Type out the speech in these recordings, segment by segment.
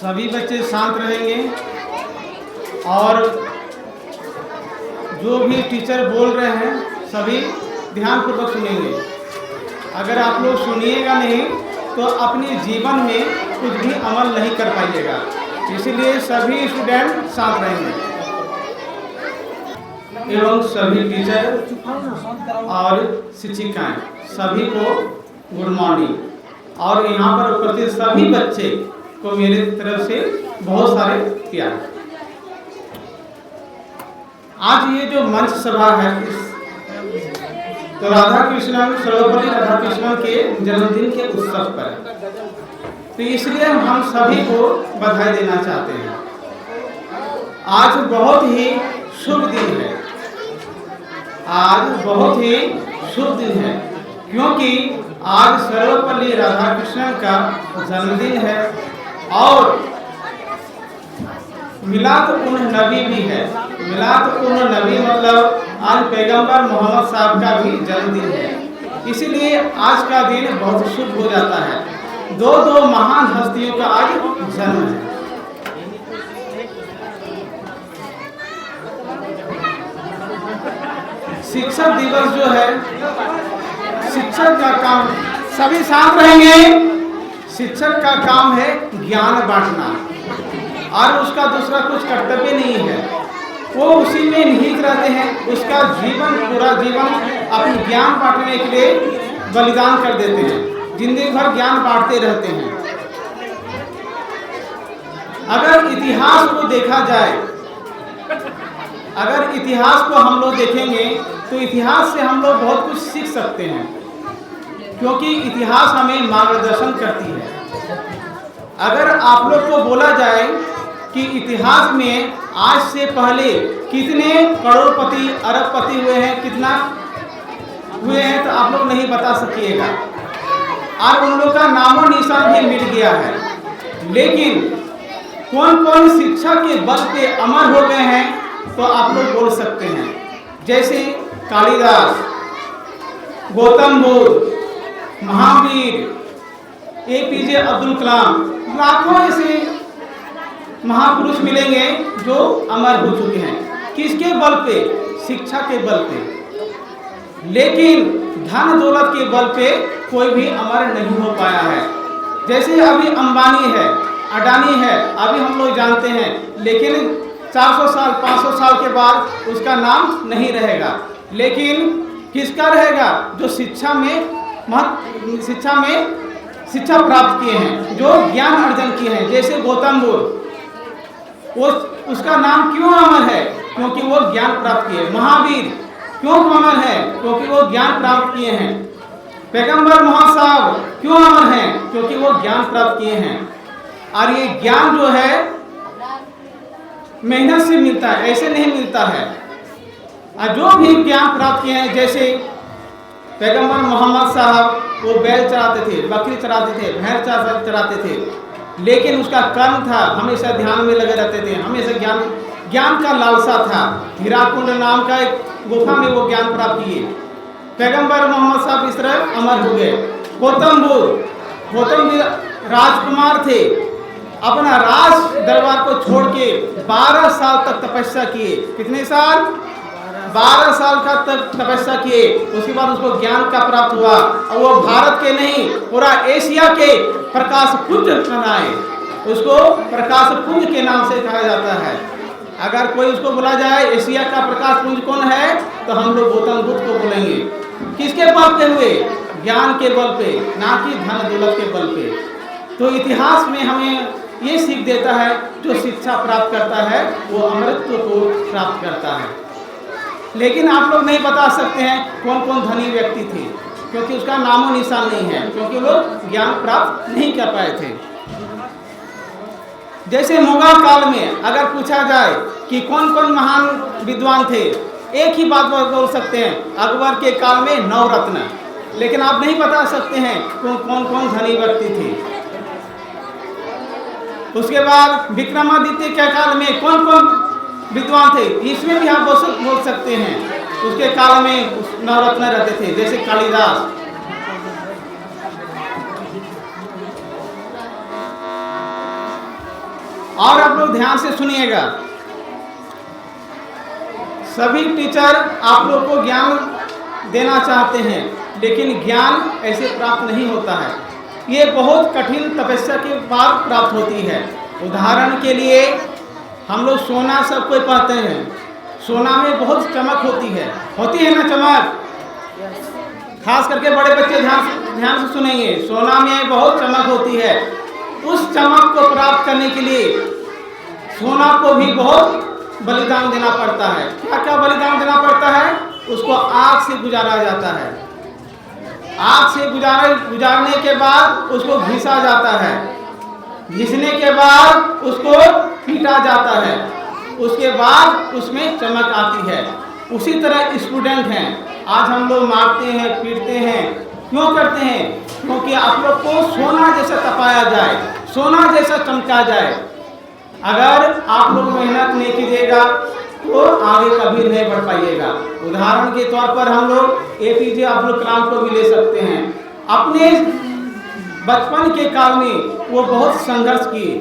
सभी बच्चे शांत रहेंगे और जो भी टीचर बोल रहे हैं सभी ध्यानपूर्वक सुनेंगे। अगर आप लोग सुनिएगा नहीं तो अपने जीवन में कुछ भी अमल नहीं कर पाइएगा, इसलिए सभी स्टूडेंट शांत रहेंगे। एवं सभी टीचर और शिक्षिकाएं सभी को गुड मॉर्निंग। और यहाँ पर उपस्थित सभी बच्चे को मेरे तरफ से बहुत सारे प्यार। आज ये जो मंच सभा है तो राधा कृष्णन सर्वपल्ली राधा कृष्णन के जन्मदिन के उत्सव पर, तो इसलिए हम सभी को बधाई देना चाहते हैं। आज बहुत ही शुभ दिन है, आज बहुत ही शुभ दिन है क्योंकि आज सर्वपल्ली राधा कृष्णन का जन्मदिन है और मिलाद उन नबी भी है। मिलाद उन नबी मतलब आज पैगंबर मोहम्मद साहब का भी जन्मदिन है, इसीलिए आज का दिन बहुत शुभ हो जाता है। दो महान हस्तियों का आज जन्म है। शिक्षक दिवस जो है, शिक्षक का काम, सभी शांत रहेंगे। शिक्षक का काम है ज्ञान बांटना और उसका दूसरा कुछ कर्तव्य नहीं है। वो उसी में निहित रहते हैं, उसका जीवन पूरा जीवन अपने ज्ञान बांटने के लिए बलिदान कर देते हैं, जिंदगी भर ज्ञान बांटते रहते हैं। अगर इतिहास को देखा जाए, अगर इतिहास को हम लोग देखेंगे तो इतिहास से हम लोग बहुत कुछ सीख सकते हैं क्योंकि इतिहास हमें मार्गदर्शन करती है। अगर आप लोग को बोला जाए कि इतिहास में आज से पहले कितने करोड़पति अरबपति हुए हैं, कितना हुए हैं, तो आप लोग नहीं बता सकिएगा और उन लोग का नामो निशान भी मिट गया है। लेकिन कौन कौन शिक्षा के बल पे अमर हो गए हैं तो आप लोग बोल सकते हैं, जैसे कालिदास, गौतम बुद्ध, महावीर, APJ अब्दुल कलाम, लाखों ऐसे महापुरुष मिलेंगे जो अमर हो चुके हैं। किसके बल पे? शिक्षा के बल पे। लेकिन धन दौलत के बल पे कोई भी अमर नहीं हो पाया है। जैसे अभी अंबानी है, अडानी है, अभी हम लोग जानते हैं, लेकिन 400 साल 500 साल के बाद उसका नाम नहीं रहेगा। लेकिन किसका रहेगा? जो शिक्षा प्राप्त किए हैं, जो ज्ञान अर्जन किए हैं। जैसे गौतम बुद्ध, उसका नाम क्यों अमर है? क्योंकि वो ज्ञान प्राप्त किए। महावीर क्यों अमर है? क्योंकि वो ज्ञान प्राप्त किए हैं। पैगंबर मोहम्मद साहब क्यों अमर हैं? क्योंकि वो ज्ञान प्राप्त किए हैं। और ये ज्ञान जो है मेहनत से मिलता है, ऐसे नहीं मिलता है। और जो भी ज्ञान प्राप्त किए हैं, जैसे पैगंबर मोहम्मद साहब वो बैल चराते थे, बकरी चराते थे, भैंस चराते थे, लेकिन उसका कर्म था, हमेशा ध्यान में लगे रहते थे, हमेशा ज्ञान का लालसा था। हीराकुंड नाम का एक गुफा में वो ज्ञान प्राप्त किए। पैगंबर मोहम्मद साहब इस तरह अमर हो गए। गौतम बुद्ध राजकुमार थे, अपना राज दरबार को छोड़ के 12 साल तक तपस्या किए। कितने साल? 12 साल का तक तपस्या किए। उसके बाद उसको ज्ञान का प्राप्त हुआ और वो भारत के नहीं पूरा एशिया के प्रकाश पुंज बनाए। उसको प्रकाश पुंज के नाम से कहा जाता है। अगर कोई उसको बोला जाए एशिया का प्रकाश पुंज कौन है, तो हम लोग गौतम बुद्ध को बोलेंगे। किसके बल पे हुए? ज्ञान के बल पे, ना कि धन दौलत के बल पे। तो इतिहास में हमें ये सीख देता है, जो शिक्षा प्राप्त करता है वो अमरत्व को प्राप्त करता है। लेकिन आप लोग नहीं बता सकते हैं कौन कौन धनी व्यक्ति थे, क्योंकि उसका नामो निशान नहीं है, क्योंकि लोग ज्ञान प्राप्त नहीं कर पाए थे। जैसे मुगल काल में अगर पूछा जाए कि कौन कौन महान विद्वान थे, एक ही बात बोल सकते हैं, अकबर के काल में 9 रत्न। लेकिन आप नहीं बता सकते हैं कौन कौन धनी व्यक्ति थे। उसके बाद विक्रमादित्य के काल में कौन कौन विद्वान थे, इसमें भी आप बोल सकते हैं। उसके काल में 9 रत्न रहते थे, जैसे कालिदास। और आप लोग ध्यान से सुनिएगा, सभी टीचर आप लोग को ज्ञान देना चाहते हैं, लेकिन ज्ञान ऐसे प्राप्त नहीं होता है। ये बहुत कठिन तपस्या के बाद प्राप्त होती है। उदाहरण के लिए हम लोग सोना सब कोई पाते हैं, सोना में बहुत चमक होती है ना चमक? खास करके बड़े बच्चे ध्यान से सुनेंगे, सोना में बहुत चमक होती है। उस चमक को प्राप्त करने के लिए सोना को भी बहुत बलिदान देना पड़ता है। क्या क्या बलिदान देना पड़ता है? उसको आग से गुजारा जाता है, आग से गुजारने के बाद उसको घिसा जाता है, घिसने के बाद उसको पीटा जाता है, उसके बाद उसमें चमक आती है। उसी तरह स्टूडेंट हैं, आज हम लोग मारते हैं, पीटते हैं, क्यों करते हैं? क्योंकि आप लोग को सोना जैसा तपाया जाए, सोना जैसा चमका जाए। अगर आप लोग मेहनत नहीं कीजिएगा तो आगे कभी नहीं बढ़ पाइएगा। उदाहरण के तौर पर हम लोग APJ अब्दुल कलाम को भी ले सकते हैं। अपने बचपन के काल में वो बहुत संघर्ष किए,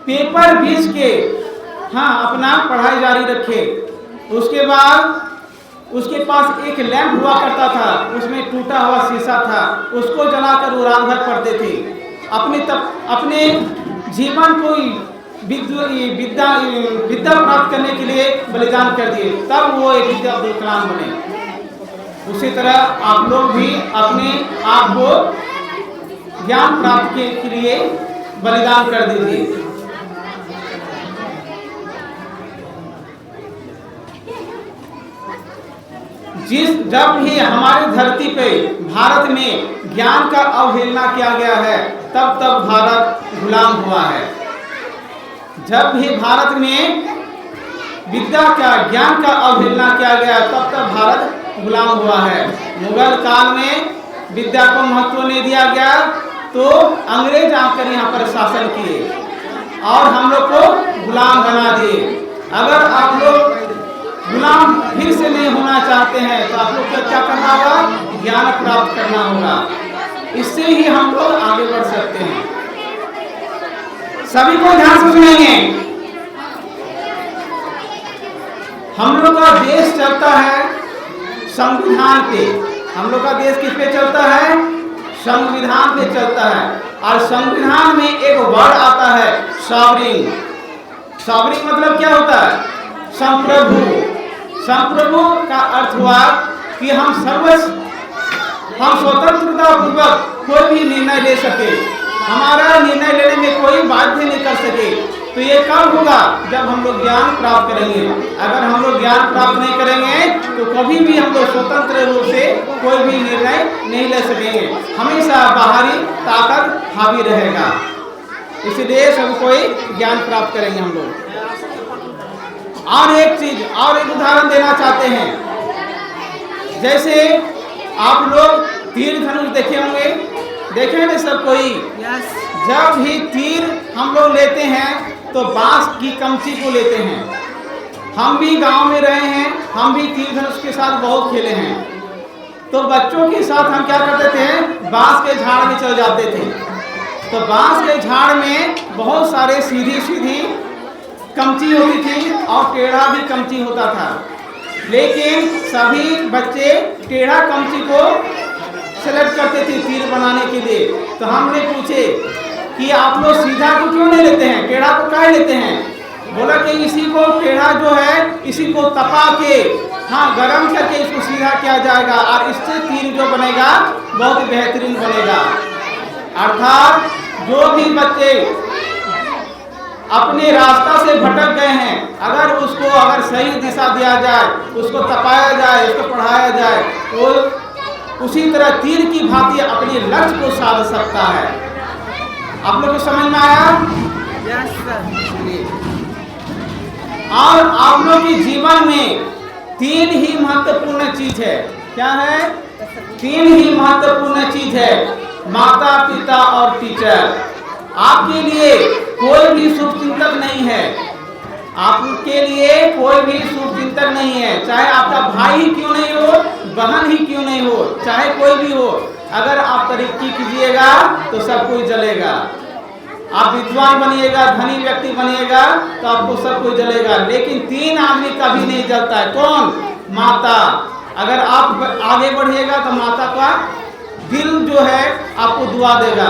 पेपर बीच के अपना पढ़ाई जारी रखे। उसके बाद उसके पास एक लैंप हुआ करता था, उसमें टूटा हुआ शीशा था, उसको जलाकर वो रात भर पढ़ते थे। अपने जीवन को विद्या प्राप्त करने के लिए बलिदान कर दिए, तब वो APJ अब्दुल कलाम बने। उसी तरह आप लोग भी अपने आप को ज्ञान प्राप्त के लिए बलिदान कर दीजिए। जब भी हमारी धरती पे भारत में ज्ञान का अवहेलना किया गया है, तब भारत गुलाम हुआ है। जब भी भारत में विद्या का, ज्ञान का अवहेलना किया गया, तब भारत गुलाम हुआ है। मुगल काल में विद्या को महत्व नहीं दिया गया, तो अंग्रेज आकर यहाँ पर शासन किए और हम लोग को गुलाम बना दिए। अगर आप लोग गुलाम फिर से नहीं होना चाहते हैं तो आप लोग को क्या करना होगा? ज्ञान प्राप्त करना होगा। इससे ही हम लोग आगे बढ़ सकते हैं। सभी को ध्यान से सुनेंगे। हम लोग का देश चलता है संविधान पे। हम लोग का देश किस पे चलता है? संविधान पे चलता है। और संविधान में एक वर्ड आता है सॉवरेन। सॉवरेन मतलब क्या होता है? संप्रभु। संप्रभु का अर्थ हुआ कि हम स्वतंत्रता पूर्वक कोई भी निर्णय ले सके, हमारा निर्णय लेने में कोई बाध्य नहीं कर सके। तो ये कब होगा? जब हम लोग ज्ञान प्राप्त करेंगे। अगर हम लोग ज्ञान प्राप्त नहीं करेंगे तो कभी भी हम लोग स्वतंत्र रूप से कोई भी निर्णय नहीं ले सकेंगे, हमेशा बाहरी ताकत हावी रहेगा। इसलिए सब कोई ज्ञान प्राप्त करेंगे हम लोग। और एक उदाहरण देना चाहते हैं। जैसे आप लोग तीर धनुष देखे होंगे, देखे हैं सब कोई? जब भी तीर हम लोग लेते हैं तो बांस की कमची को लेते हैं। हम भी गांव में रहे हैं, हम भी तीर धनुष के साथ बहुत खेले हैं। तो बच्चों के साथ हम क्या करते थे? बांस के झाड़ में चले जाते थे। तो बांस के झाड़ में बहुत सारे सीधी कमची होती थी और टेढ़ा भी कमची होता था, लेकिन सभी बच्चे टेढ़ा कमची को सेलेक्ट करते थे तीर बनाने के लिए। तो हमने पूछे कि आप लोग सीधा को क्यों नहीं लेते हैं, टेढ़ा को काहे लेते हैं? बोला कि इसी को टेढ़ा जो है इसी को तपा के गरम करके इसको सीधा किया जाएगा और इससे तीर जो बनेगा बहुत बेहतरीन बनेगा। अर्थात जो भी बच्चे अपने रास्ता से भटक गए हैं, अगर सही दिशा दिया जाए, उसको तपाया जाए, उसको पढ़ाया जाए, तो उसी तरह तीर की भांति अपने लक्ष्य को साध सकता है। आप लोग को समझ में आया? और आप लोग के जीवन में 3 ही महत्वपूर्ण चीज है। क्या है? 3 ही महत्वपूर्ण चीज है, माता, पिता और टीचर। आपके लिए कोई भी शुभचिंतक नहीं है, आपके लिए कोई भी शुभचिंतक नहीं है, चाहे आपका भाई ही क्यों नहीं हो, बहन ही क्यों नहीं हो, चाहे कोई भी हो। अगर आप तरक्की कीजिएगा तो सब कुछ जलेगा। आप विद्वान बनिएगा, धनी व्यक्ति बनिएगा तो आपको सब कुछ जलेगा, लेकिन 3 आदमी कभी नहीं जलता है। कौन? माता। अगर आप आगे बढ़िएगा तो माता का दिल जो है आपको दुआ देगा।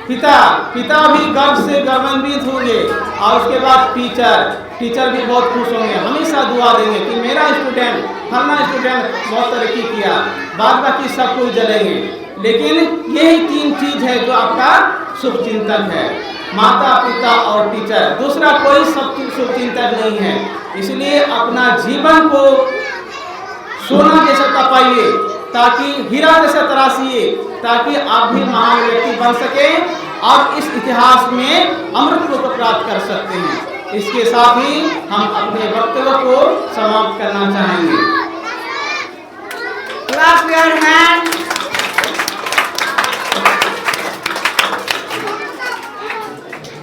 पिता भी गर्व से गौरवान्वित होंगे, और उसके बाद टीचर भी बहुत खुश होंगे, हमेशा दुआ देंगे कि मेरा स्टूडेंट, फलना स्टूडेंट बहुत तरक्की किया। बाद बाकी सब कुछ जलेंगे, लेकिन यही 3 चीज है जो आपका शुभचिंतक है, माता, पिता और टीचर। दूसरा कोई शुभचिंतक नहीं है। इसलिए अपना जीवन को सोना जैसा तपाइए, ताकि हीरा जैसा तराशिए, ताकि आप भी महान व्यक्ति बन सके और इस इतिहास में अमृत को प्राप्त कर सकते हैं। इसके साथ ही हम अपने वक्तव्य को समाप्त करना चाहेंगे। Clap your hand.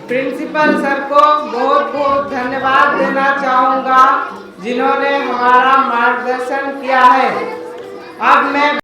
Principal sir को बहुत बहुत धन्यवाद देना चाहूँगा, जिन्होंने हमारा मार्गदर्शन किया है। अब मैं